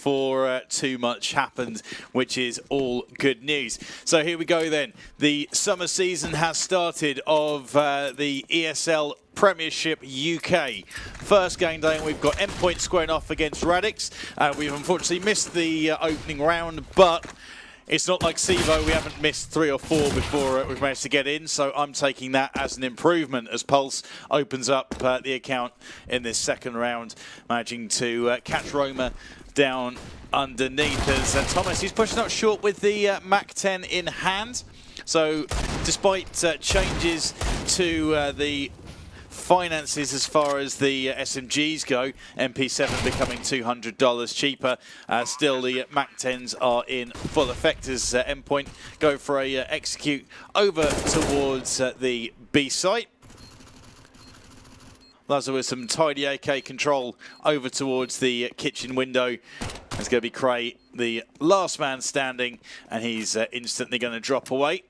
before too much happened, which is all good news. So here we go then. The summer season has started of the ESL Premiership UK. First game day, and we've got Endpoint squaring off against Radix. We've unfortunately missed the opening round, but it's not like SEVO. We haven't missed 3 or 4 before we've managed to get in, so I'm taking that as an improvement as Pulse opens up the account in this second round, managing to catch Roma down underneath as Thomas, he's pushing up short with the Mac 10 in hand. So despite changes to the finances as far as the SMGs go, MP7 becoming $200 cheaper, still the Mac 10s are in full effect as Endpoint go for a execute over towards the B site. Lazar with some tidy AK control over towards the kitchen window. It's going to be Cray, the last man standing, and he's instantly going to drop away.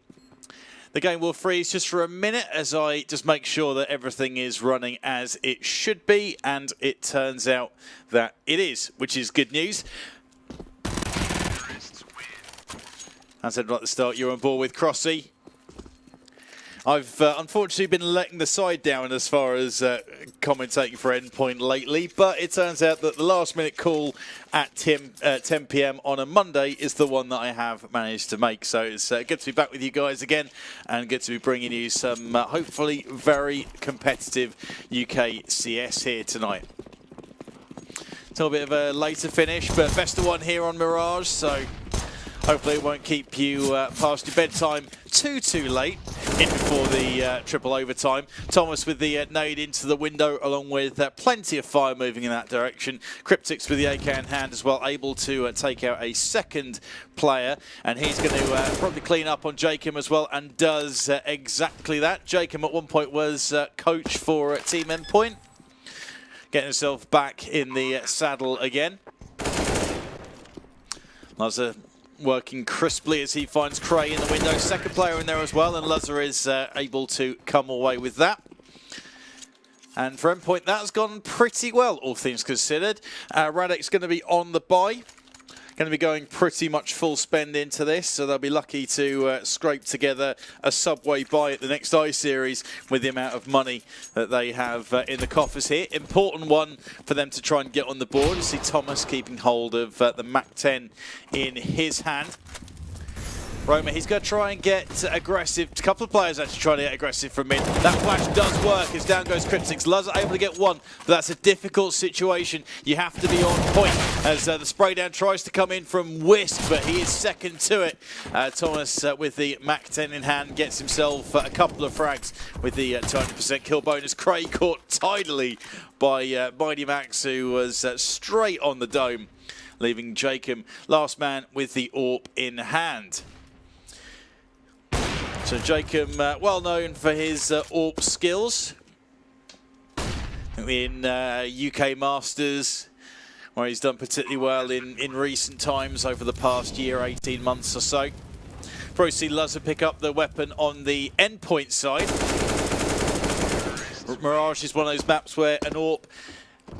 The game will freeze just for a minute as I just make sure that everything is running as it should be, and it turns out that it is, which is good news. As I said right at the start, you're on board with Crossy. I've unfortunately been letting the side down as far as commentating for Endpoint lately, but it turns out that the last minute call at 10 PM on a Monday is the one that I have managed to make. So it's good to be back with you guys again and good to be bringing you some hopefully very competitive UKCS here tonight. It's a little bit of a later finish, but best of one here on Mirage, so hopefully it won't keep you past your bedtime too late in before the triple overtime. Thomas with the nade into the window, along with plenty of fire moving in that direction. Cryptix with the AK in hand as well, able to take out a second player, and he's going to probably clean up on Jacob as well, and does exactly that. Jacob at one point was coach for Team Endpoint, getting himself back in the saddle again. Lazar working crisply as he finds Cray in the window. Second player in there as well, and Lazar is able to come away with that. And for Endpoint, that's gone pretty well, all things considered. Radix going to be on the buy. Going to be going pretty much full spend into this, so they'll be lucky to scrape together a Subway buy at the next I-Series with the amount of money that they have in the coffers here. Important one for them to try and get on the board. You see Thomas keeping hold of the Mac 10 in his hand. Roma, he's going to try and get aggressive. A couple of players actually trying to get aggressive from mid. That flash does work as down goes Cryptix. Lazar able to get one, but that's a difficult situation. You have to be on point as the spray down tries to come in from Wisp, but he is second to it. Thomas with the Mac 10 in hand gets himself a couple of frags with the 200% kill bonus. Cray caught tidily by Mighty Max, who was straight on the dome, leaving Jacob last man with the AWP in hand. So Jacob, well known for his AWP skills in UK Masters, where he's done particularly well in recent times over the past year, 18 months or so. Probably see Lazar pick up the weapon on the Endpoint side. Mirage is one of those maps where an AWP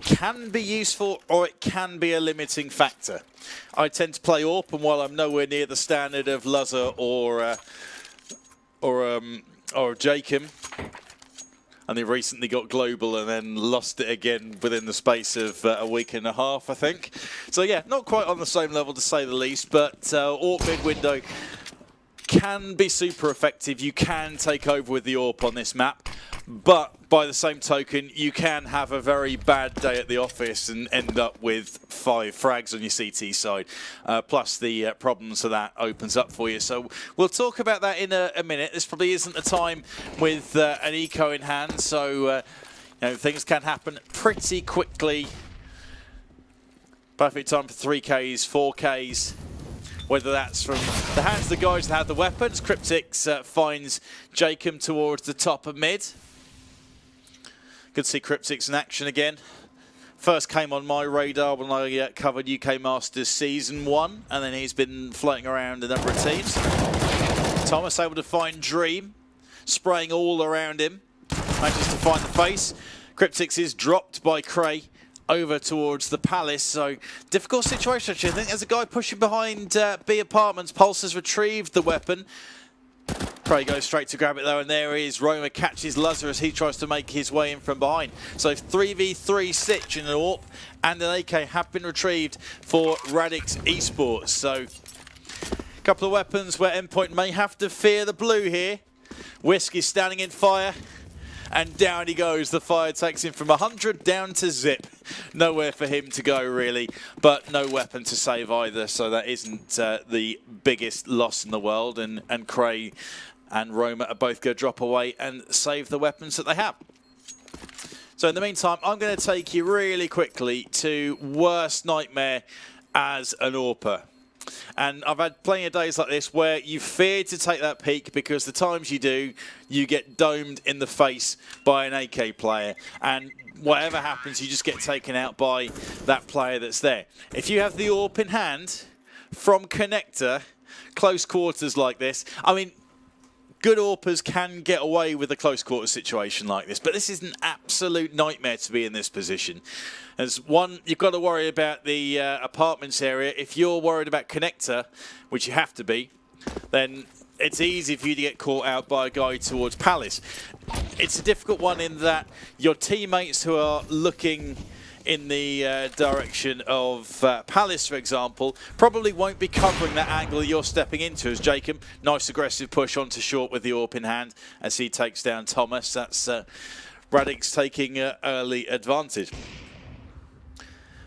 can be useful or it can be a limiting factor. I tend to play AWP, and while I'm nowhere near the standard of Lazar or Jacob, and they recently got global and then lost it again within the space of a week and a half, I think. So yeah, not quite on the same level to say the least, but AWP mid window can be super effective. You can take over with the AWP on this map, but by the same token, you can have a very bad day at the office and end up with 5 frags on your CT side, plus the problems that opens up for you. So we'll talk about that in a minute. This probably isn't the time with an eco in hand, so you know, things can happen pretty quickly. Perfect time for 3Ks, 4Ks. Whether that's from the hands of the guys that have the weapons. Cryptix finds Jacob towards the top of mid. Good to see Cryptix in action again. First came on my radar when I covered UK Masters Season 1, and then he's been floating around a number of teams. Thomas able to find Dream, spraying all around him. Manages to find the face. Cryptix is dropped by Cray over towards the Palace. So difficult situation, actually. I think there's a guy pushing behind B Apartments. Pulse has retrieved the weapon. Cray goes straight to grab it though, and there he is. Roma catches Luzzer as he tries to make his way in from behind. So 3v3 Sitch and an AWP and an AK have been retrieved for Radix Esports. So a couple of weapons where Endpoint may have to fear the blue here. Whisk is standing in fire, and down he goes. The fire takes him from 100 down to zip. Nowhere for him to go, really, but no weapon to save either, so that isn't the biggest loss in the world, and Cray and Roma are both going to drop away and save the weapons that they have. So in the meantime, I'm going to take you really quickly to worst nightmare as an AWPer. And I've had plenty of days like this where you fear to take that peek because the times you do, you get domed in the face by an AK player. And whatever happens, you just get taken out by that player that's there. If you have the AWP in hand from connector, close quarters like this, I mean, good AWPers can get away with a close quarter situation like this, but this is an absolute nightmare to be in this position. As one, you've got to worry about the apartments area. If you're worried about connector, which you have to be, then it's easy for you to get caught out by a guy towards Palace. It's a difficult one in that your teammates who are looking in the direction of Palace, for example, probably won't be covering that angle you're stepping into. As Jacob, nice aggressive push onto short with the AWP in hand as he takes down Thomas. That's Radix taking early advantage.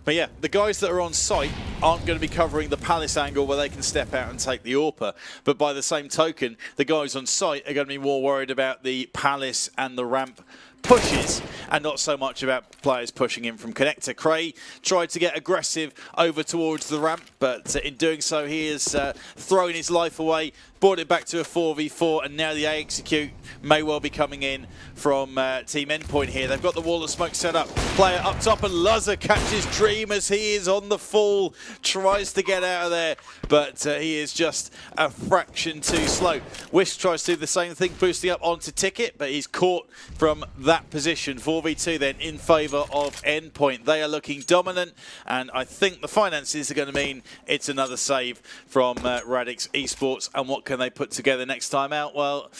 But yeah, the guys that are on site aren't going to be covering the Palace angle where they can step out and take the AWPer. But by the same token, the guys on site are going to be more worried about the Palace and the ramp pushes and not so much about players pushing in from connector. Cray tried to get aggressive over towards the ramp, but in doing so he has thrown his life away, brought it back to a 4v4, and now the A execute may well be coming in from Team Endpoint here. They've got the wall of smoke set up. Player up top, and Luzzer catches Dream as he is on the fall, tries to get out of there, but he is just a fraction too slow. Whisk tries to do the same thing, boosting up onto Ticket, but he's caught from that position. 4v2 then in favour of Endpoint. They are looking dominant, and I think the finances are going to mean it's another save from Radix Esports. And what can they put together next time out? Well,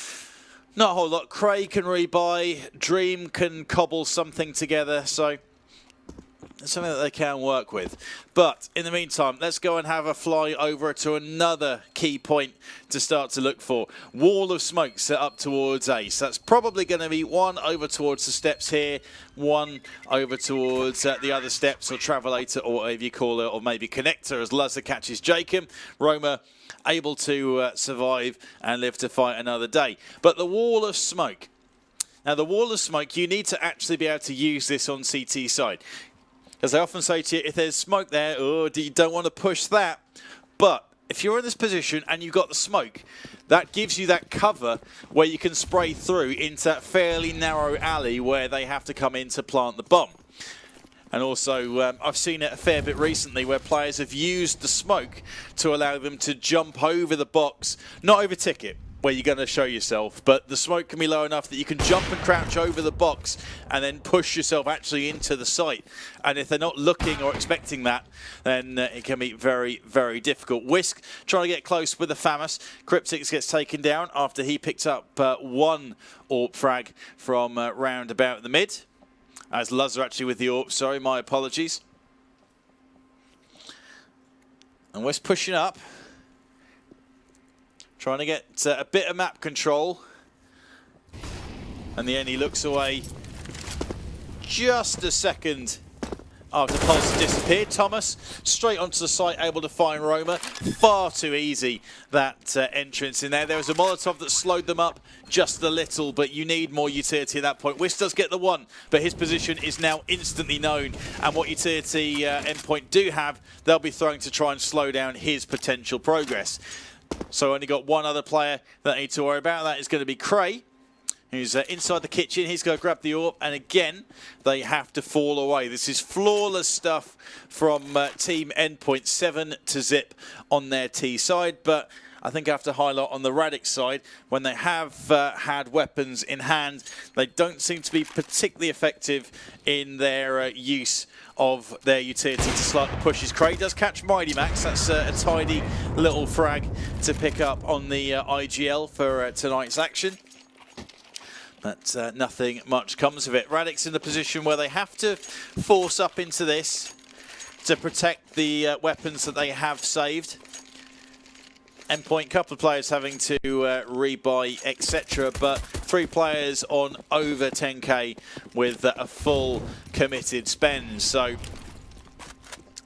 not a whole lot. Cray can rebuy, Dream can cobble something together, so it's something that they can work with. But in the meantime, let's go and have a fly over to another key point to start to look for. Wall of smoke set up towards Ace. That's probably going to be one over towards the steps here, one over towards the other steps, or travelator, or whatever you call it, or maybe connector as Luzzer catches Jacob. Roma able to survive and live to fight another day. But the wall of smoke. Now, the wall of smoke, you need to actually be able to use this on CT side. As I often say to you, if there's smoke there, oh, you don't want to push that. But if you're in this position and you've got the smoke, that gives you that cover where you can spray through into that fairly narrow alley where they have to come in to plant the bomb. And also, I've seen it a fair bit recently where players have used the smoke to allow them to jump over the box, not over Ticket, where you're going to show yourself, but the smoke can be low enough that you can jump and crouch over the box and then push yourself actually into the site. And if they're not looking or expecting that, then it can be very, very difficult. Whisk trying to get close with the FAMAS. Cryptix gets taken down after he picked up one AWP frag from round about the mid. As Luzzer actually with the AWP, sorry, my apologies. And Whisk pushing up. Trying to get a bit of map control. And the end, he looks away just a second after Pulse disappeared. Thomas straight onto the site, able to find Roma. Far too easy, that entrance in there. There was a Molotov that slowed them up just a little, but you need more utility at that point. Whisk does get the one, but his position is now instantly known. And what utility Endpoint do have, they'll be throwing to try and slow down his potential progress. So only got one other player that I need to worry about. That is going to be Cray, who's inside the kitchen. He's going to grab the AWP, and again, they have to fall away. This is flawless stuff from Team Endpoint, 7-0 on their T side, but I think I have to highlight on the Radix side, when they have had weapons in hand, they don't seem to be particularly effective in their use of their utility to slide the pushes. Cray does catch Mighty Max. That's a tidy little frag to pick up on the IGL for tonight's action. But nothing much comes of it. Radix in the position where they have to force up into this to protect the weapons that they have saved. Endpoint, couple of players having to rebuy, etc. But 3 players on over 10k with a full committed spend. So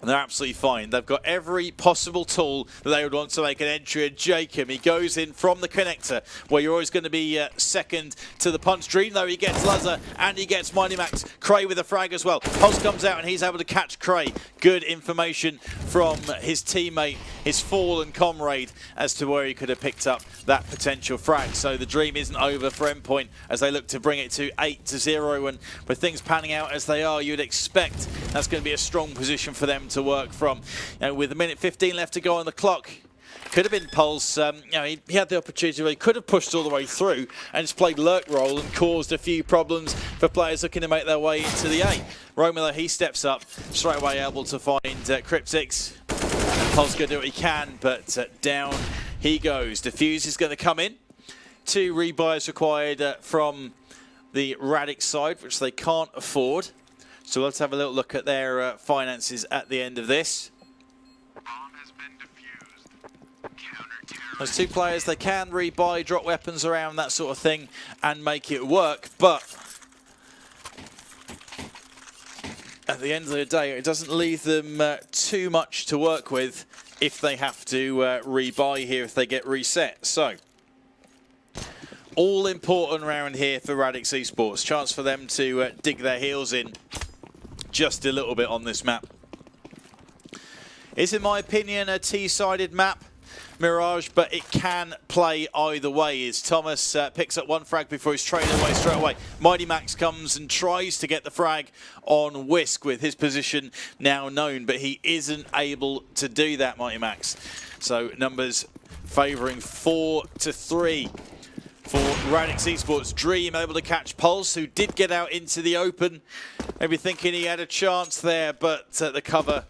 they're absolutely fine. They've got every possible tool that they would want to make an entry. And Jacob, he goes in from the connector, where you're always going to be second to the punch. Dream, though, he gets Luzzer and he gets Mighty Max. Cray with a frag as well. Pulse comes out and he's able to catch Cray. Good information from his teammate, his fallen comrade, as to where he could have picked up that potential frag. So the dream isn't over for Endpoint as they look to bring it to 8-0. And with things panning out as they are, you'd expect that's going to be a strong position for them to work from. With a minute 15 left to go on the clock, could have been Pulse. He had the opportunity where he could have pushed all the way through and just played lurk role and caused a few problems for players looking to make their way into the A. Roma, though, he steps up straight away, able to find Cryptix. Pulse going to do what he can, but down he goes. Diffuse is going to come in. 2 rebuys required from the Radix side, which they can't afford. So let's have a little look at their finances at the end of this. Those 2 players, they can rebuy, drop weapons around, that sort of thing, and make it work. But at the end of the day, it doesn't leave them too much to work with if they have to rebuy here, if they get reset. So all important round here for Radix Esports. Chance for them to dig their heels in just a little bit on this map. It's, in my opinion, a T-sided map, Mirage, but it can play either way. As Thomas picks up 1 frag before he's trading away straight away. Mighty Max comes and tries to get the frag on Whisk with his position now known, but he isn't able to do that, Mighty Max. So numbers favouring 4-3 for Radix Esports. Dream able to catch Pulse, who did get out into the open. Maybe thinking he had a chance there, but the cover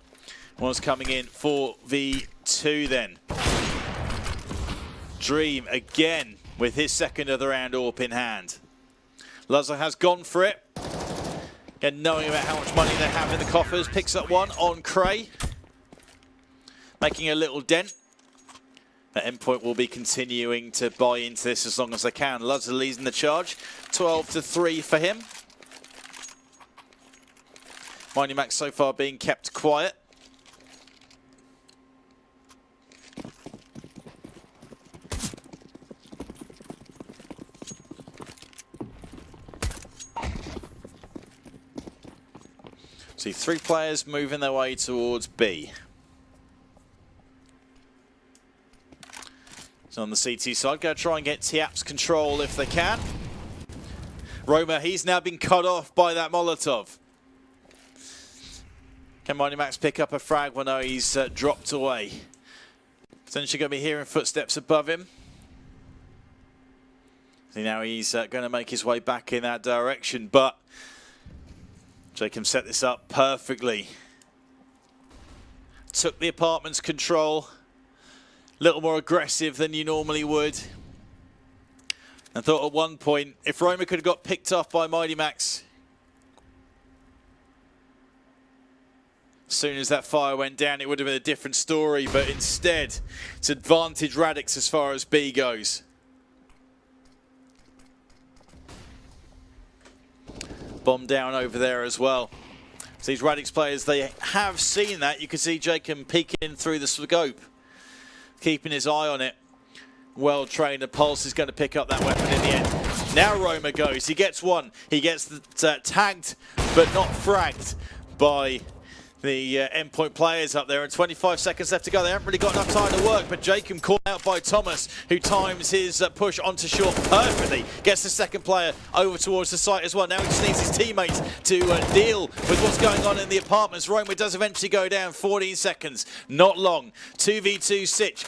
was coming in for V2 then. Dream again with his second of the round AWP in hand. Luzzer has gone for it. Again, knowing about how much money they have in the coffers, picks up 1 on Cray, making a little dent. But Endpoint will be continuing to buy into this as long as they can. Luzzer leads in the charge, 12-3 for him. Mighty Max so far being kept quiet. See 3 players moving their way towards B. So on the CT side, go try and get Tiap's control if they can. Roma, he's now been cut off by that Molotov. Can Mighty Max pick up a frag? Well, no, he's dropped away. Potentially going to be hearing footsteps above him. See, now he's going to make his way back in that direction, but Jacob set this up perfectly. Took the apartment's control. A little more aggressive than you normally would. I thought at one point, if Roma could have got picked off by Mighty Max, as soon as that fire went down, it would have been a different story. But instead, it's advantage Radix as far as B goes. Bomb down over there as well. So these Radix players, they have seen that. You can see Jacob peeking through the scope, keeping his eye on it. Well trained, and Pulse is going to pick up that weapon in the end. Now Roma goes. He gets 1. He gets tagged, but not fragged by the Endpoint players up there, and 25 seconds left to go. They haven't really got enough time to work, but Jacob caught out by Thomas, who times his push onto short perfectly. Gets the second player over towards the site as well. Now he just needs his teammates to deal with what's going on in the apartments. Roma does eventually go down, 14 seconds, not long. 2v2 Sitch.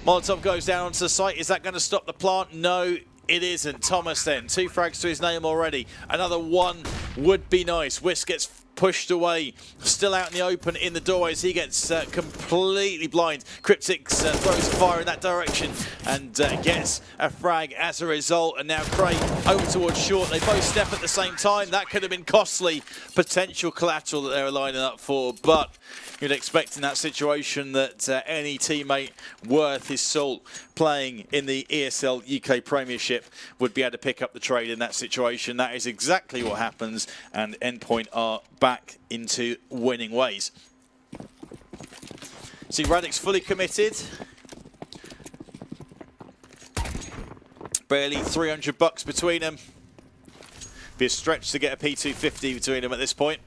Molotov goes down onto the site. Is that going to stop the plant? No, it isn't. Thomas then, 2 frags to his name already. Another one would be nice. Whisk gets pushed away, still out in the open in the doorways. He gets completely blind. Cryptix throws a fire in that direction and gets a frag as a result. And now Cray over towards short. They both step at the same time. That could have been costly potential collateral that they were lining up for, but you'd expect in that situation that any teammate worth his salt playing in the ESL UK Premiership would be able to pick up the trade in that situation. That is exactly what happens, and Endpoint are back into winning ways. See, Radix fully committed. Barely 300 bucks between them. Be a stretch to get a P250 between them at this point.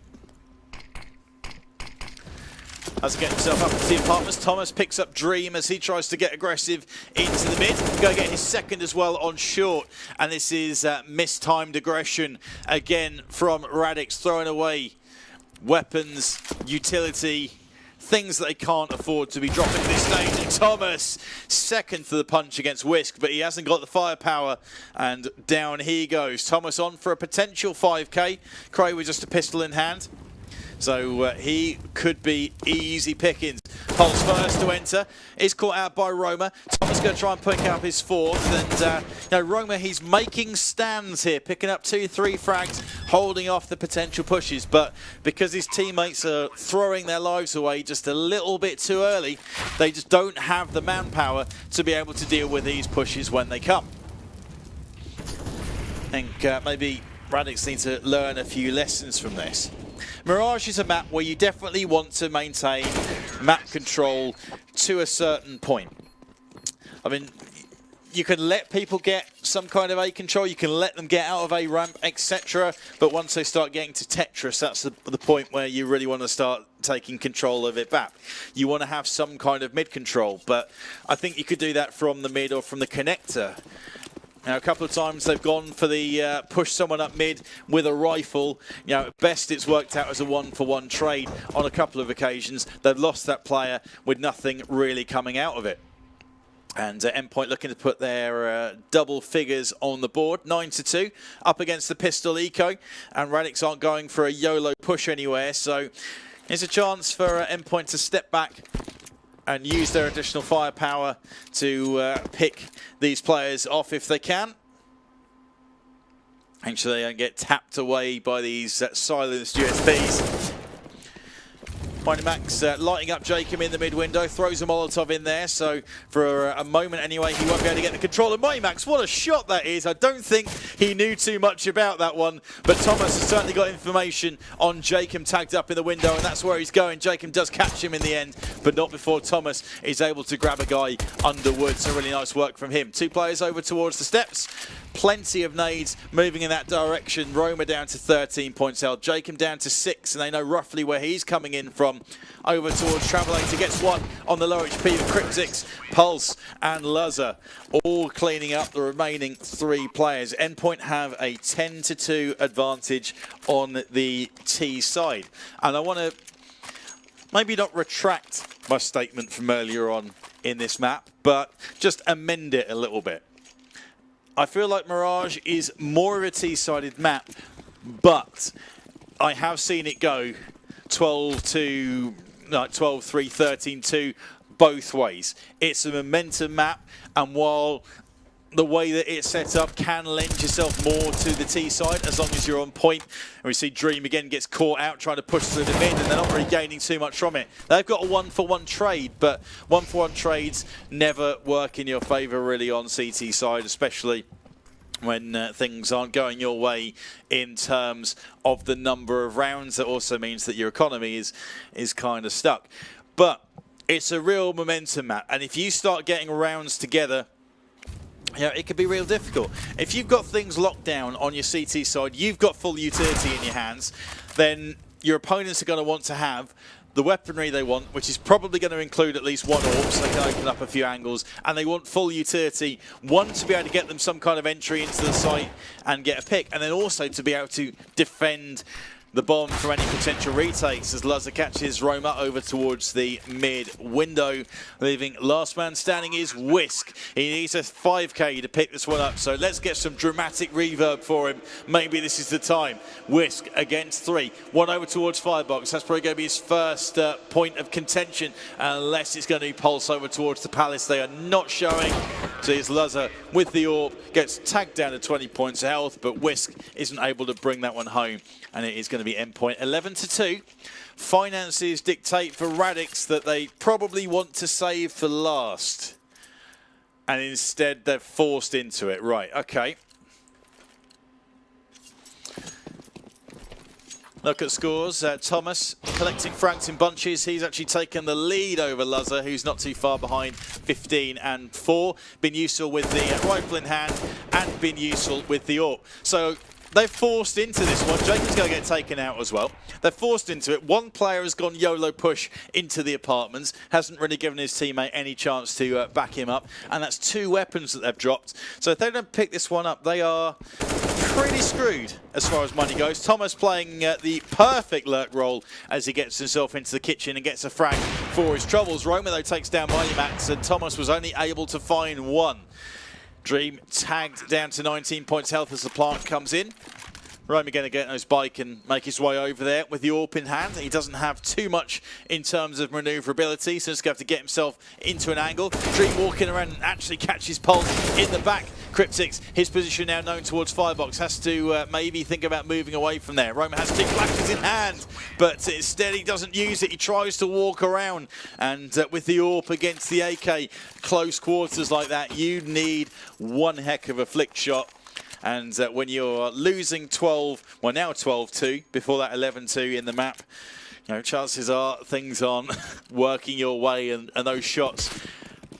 Has to get himself up into the apartments. Thomas picks up Dream as he tries to get aggressive into the mid. Go get his second as well on short. And this is mistimed aggression again from Radix, throwing away weapons, utility, things that they can't afford to be dropping at this stage. And Thomas, second for the punch against Whisk, but he hasn't got the firepower, and down he goes. Thomas on for a potential 5k. Cray with just a pistol in hand. So he could be easy pickings. Pulse first to enter. Is caught out by Roma. Thomas going to try and pick up his fourth. And Roma, he's making stands here, picking up 2-3 frags, holding off the potential pushes. But because his teammates are throwing their lives away just a little bit too early, they just don't have the manpower to be able to deal with these pushes when they come. I think maybe Radix need to learn a few lessons from this. Mirage is a map where you definitely want to maintain map control to a certain point. I mean, you can let people get some kind of A control, you can let them get out of A ramp, etc. But once they start getting to Tetris, that's the point where you really want to start taking control of it back. You want to have some kind of mid control, but I think you could do that from the mid or from the connector. Now, a couple of times they've gone for the push someone up mid with a rifle. You know, at best it's worked out as a 1-for-1 trade on a couple of occasions. They've lost that player with nothing really coming out of it. And Endpoint looking to put their double figures on the board, 9-2, up against the pistol eco. And Radix aren't going for a YOLO push anywhere, so here's a chance for Endpoint to step back and use their additional firepower to pick these players off if they can. Actually, they don't get tapped away by these silenced USBs. Max lighting up Jacob in the mid window, throws a Molotov in there, so for a moment anyway he won't be able to get the control of Max. What a shot that is. I don't think he knew too much about that one, but Thomas has certainly got information on Jacob tagged up in the window, and that's where he's going. Jacob does catch him in the end, but not before Thomas is able to grab a guy under wood, so really nice work from him. 2 players over towards the steps. Plenty of nades moving in that direction. Roma down to 13 points held. Jacob down to 6, and they know roughly where he's coming in from. Over towards Travelator, gets one on the low HP with Cryptix, Pulse, and Luzzer, all cleaning up the remaining 3 players. Endpoint have a 10-2 advantage on the T side. And I want to maybe not retract my statement from earlier on in this map, but just amend it a little bit. I feel like Mirage is more of a T-sided map, but I have seen it go 12-3, 13-2 both ways. It's a momentum map, and while the way that it's set up can lend yourself more to the T side as long as you're on point. And we see Dream again gets caught out trying to push through the mid, and they're not really gaining too much from it. They've got a 1-for-1 trade, but 1-for-1 trades never work in your favour really on CT side, especially when things aren't going your way in terms of the number of rounds. That also means that your economy is kind of stuck. But it's a real momentum map, and if you start getting rounds together, you know, it could be real difficult. If you've got things locked down on your CT side, you've got full utility in your hands, then your opponents are going to want to have the weaponry they want, which is probably going to include at least one AWP, so they can open up a few angles, and they want full utility. One, to be able to get them some kind of entry into the site and get a pick, and then also to be able to defend the bomb from any potential retakes as Luzzer catches Roma over towards the mid window, leaving last man standing is Whisk. He needs a 5k to pick this one up, so let's get some dramatic reverb for him. Maybe this is the time. Whisk against 3. One over towards Firebox. That's probably going to be his first point of contention, unless it's going to be Pulse over towards the Palace. They are not showing. So it's Luzzer with the AWP, gets tagged down to 20 points of health, but Whisk isn't able to bring that one home, and it is going to be Endpoint 11-2. Finances dictate for Radix that they probably want to save for last, and instead they're forced into it. Right, okay. Look at scores. Thomas collecting frags in bunches. He's actually taken the lead over Luzzer, who's not too far behind, 15 and 4. Been useful with the rifle in hand and been useful with the AWP. So they're forced into this one. Jacob's going to get taken out as well. They're forced into it. One player has gone YOLO push into the apartments. Hasn't really given his teammate any chance to back him up. And that's 2 weapons that they've dropped. So if they don't pick this one up, they are pretty screwed as far as money goes. Thomas playing the perfect lurk role as he gets himself into the kitchen and gets a frag for his troubles. Roma, though, takes down Mighty Max, and Thomas was only able to find 1. Dream tagged down to 19 points health as the plant comes in. Roma going to get on his bike and make his way over there with the AWP in hand. He doesn't have too much in terms of maneuverability, so he's going to have to get himself into an angle. Dream walking around and actually catches Pulse in the back. Cryptix, his position now known towards Firebox, has to maybe think about moving away from there. Roma has 2 flashes in hand, but instead he doesn't use it. He tries to walk around, and with the AWP against the AK, close quarters like that, you need one heck of a flick shot. And when you're losing 12, well now 12-2, before that 11-2 in the map, you know, chances are things aren't working your way, and those shots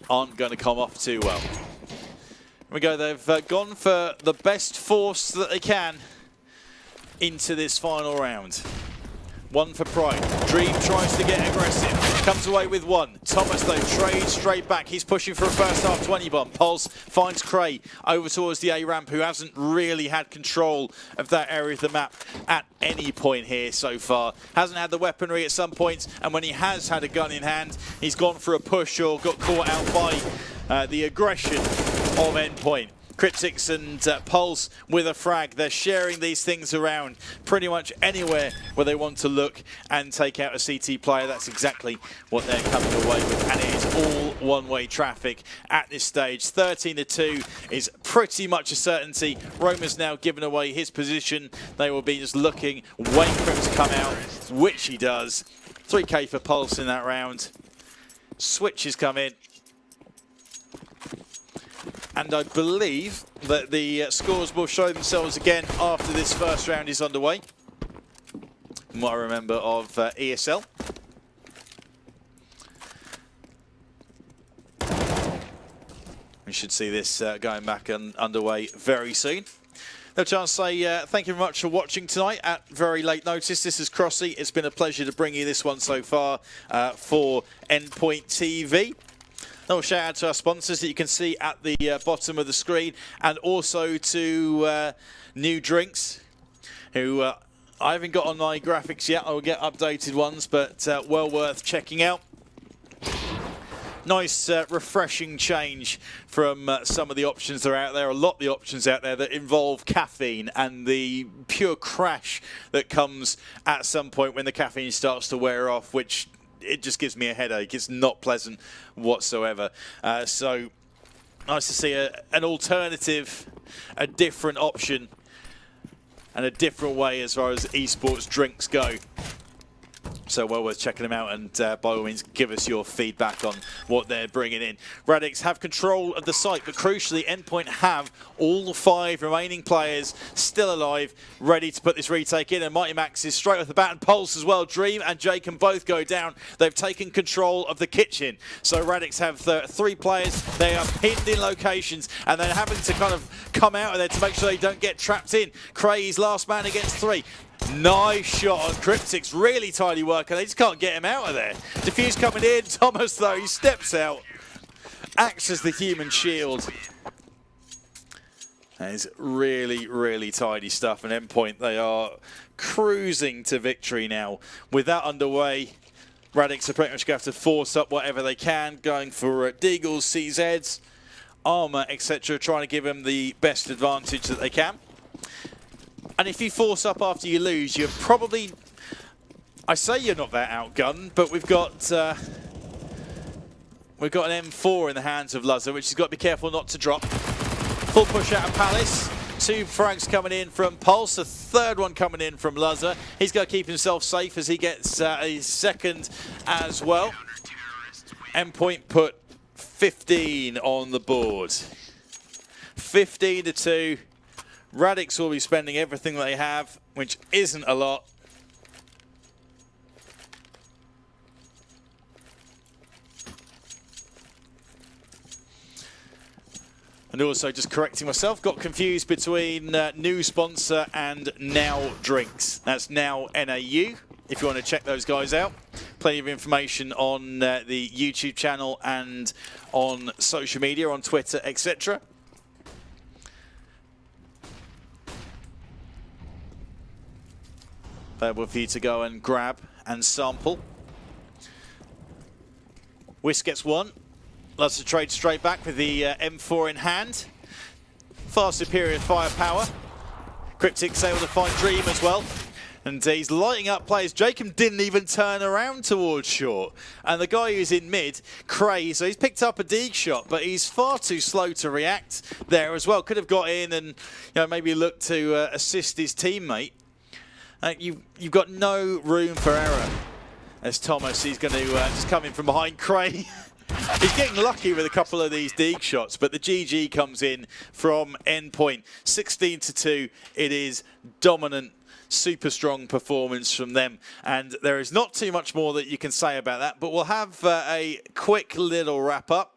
aren't going to come off too well. Here we go, they've gone for the best force that they can into this final round. 1 for Pride. Dream tries to get aggressive. Comes away with 1. Thomas, though, trades straight back. He's pushing for a first half 20 bomb. Pulse finds Cray over towards the A ramp, who hasn't really had control of that area of the map at any point here so far. Hasn't had the weaponry at some points, and when he has had a gun in hand, he's gone for a push or got caught out by the aggression of Endpoint. Cryptix and Pulse with a frag. They're sharing these things around pretty much anywhere where they want to look and take out a CT player. That's exactly what they're coming away with, and it is all one-way traffic at this stage. 13-2 is pretty much a certainty. Roma's now given away his position. They will be just looking, waiting for him to come out, which he does. 3k for Pulse in that round. Switches come in. And I believe that the scores will show themselves again after this first round is underway. From what I remember of ESL. We should see this going back and underway very soon. No chance to say thank you very much for watching tonight at very late notice. This is Crossy. It's been a pleasure to bring you this one so far for Endpoint TV. A shout out to our sponsors that you can see at the bottom of the screen, and also to New Drinks, who I haven't got on my graphics yet. I'll get updated ones, but well worth checking out. Nice refreshing change from some of the options that are out there. A lot of the options out there that involve caffeine and the pure crash that comes at some point when the caffeine starts to wear off, which it just gives me a headache. It's not pleasant whatsoever. So nice to see an alternative, a different option, and a different way as far as esports drinks go. So well worth checking them out, and by all means give us your feedback on what they're bringing in. Radix have control of the site, but crucially Endpoint have all 5 remaining players still alive, ready to put this retake in, and Mighty Max is straight off the bat, and Pulse as well. Dream and Jay can both go down. They've taken control of the kitchen. So Radix have 3 players. They are pinned in locations, and they're having to kind of come out of there to make sure they don't get trapped in. Cray is last man against 3. Nice shot on Cryptic's, really tidy work, and they just can't get him out of there. Diffuse coming in, Thomas though, he steps out, acts as the human shield. That is really, really tidy stuff, and Endpoint, they are cruising to victory now. With that underway, Radix are pretty much going to have to force up whatever they can, going for Deagles, CZs, armor, etc., trying to give them the best advantage that they can. And if you force up after you lose, you're probably, I say you're not that outgunned, but we've got an M4 in the hands of Luzzer, which he's got to be careful not to drop. Full push out of Palace. 2 frags coming in from Pulse, a third one coming in from Luzzer. He's got to keep himself safe as he gets his second as well. Endpoint put 15 on the board. 15-2. Radix will be spending everything they have, which isn't a lot. And also, just correcting myself, got confused between new sponsor and Now Drinks. That's Now NAU, if you want to check those guys out. Plenty of information on the YouTube channel and on social media, on Twitter, etc. Available for you to go and grab and sample. Whisk gets one. Loves to trade straight back with the M4 in hand. Far superior firepower. Cryptic's able to find Dream as well. And he's lighting up players. Jacob didn't even turn around towards short. And the guy who's in mid, Cray, so he's picked up a Deeg shot, but he's far too slow to react there as well. Could have got in and maybe looked to assist his teammate. You've got no room for error. As Thomas, he's going to just come in from behind Cray. He's getting lucky with a couple of these Deeg shots, but the GG comes in from Endpoint. 16-2. It is dominant, super strong performance from them. And there is not too much more that you can say about that, but we'll have a quick little wrap up.